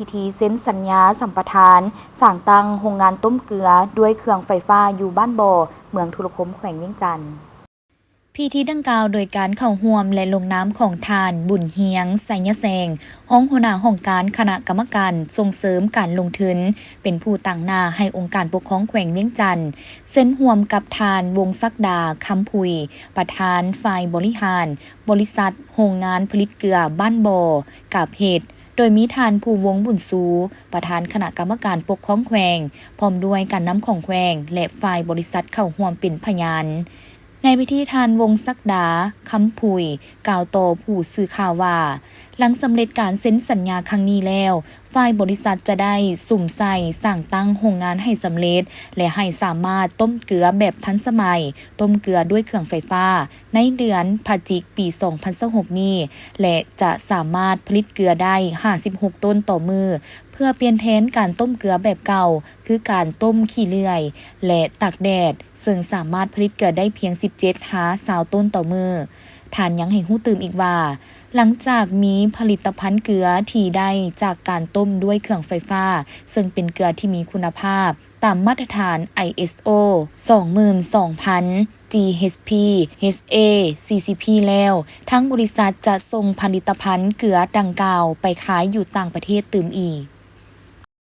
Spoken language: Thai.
พิธีเซ็นสัญญาสัมปทานสร้างตั้งโรงงานต้มเกลือด้วยเครื่องไฟฟ้าอยู่บ้านบ่อเมืองทุรพมแขวงเวียงจันทน์พิธีดังกล่าวโดยการเข้าร่วมและลงน้ำของทานบุญเฮียงไสยแสงห้องหัวหน้าห้องการคณะกรรมการส่งเสริมการลงทุนเป็นผู้ตั้งหน้าให้องค์การปกครองแขวงเวียงจันทน์เซ็นร่วมกับทานวงศักดาคำพุยประธานฝ่ายบริหารบริษัทโรงงานผลิตเกลือบ้านบ่อกาบเห็ดโดยมีทานผู้วงบุญสูประธานคณะกรรมการปกครองแขวงพร้อมด้วยการนำของแขวงและฝ่ายบริษัทเข้าร่วมเป็นพยานในพิธีทานวงศักดาคำพุยกล่าวต่อผู้สื่อข่าวว่าหลังสำเร็จการเซ็นสัญญาครั้งนี้แล้วฝ่ายบริษัทจะได้สุ่มใส่สร้างตั้งโรงงานให้สำเร็จและให้สามารถต้มเกลือแบบทันสมัยต้มเกลือด้วยเครื่องไฟฟ้าในเดือนพฤศจิกายนปี2026นี้และจะสามารถผลิตเกลือได้56ต้นต่อมือเพื่อเปลี่ยนแทนการต้มเกลือแบบเก่าคือการต้มขี้เลื่อยและตากแดดซึ่งสามารถผลิตเกลือได้เพียง17-20ต้นต่อมือทานยังให้ฮู้ตื่มอีกว่าหลังจากมีผลิตภัณฑ์เกลือที่ได้จากการต้มด้วยเครื่องไฟฟ้าซึ่งเป็นเกลือที่มีคุณภาพตามมาตรฐาน ISO 22000 GHP HA CCP แล้วทั้งบริษัทจะส่งผลิตภัณฑ์เกลือดังกล่าวไปขายอยู่ต่างประเทศตื่มอีก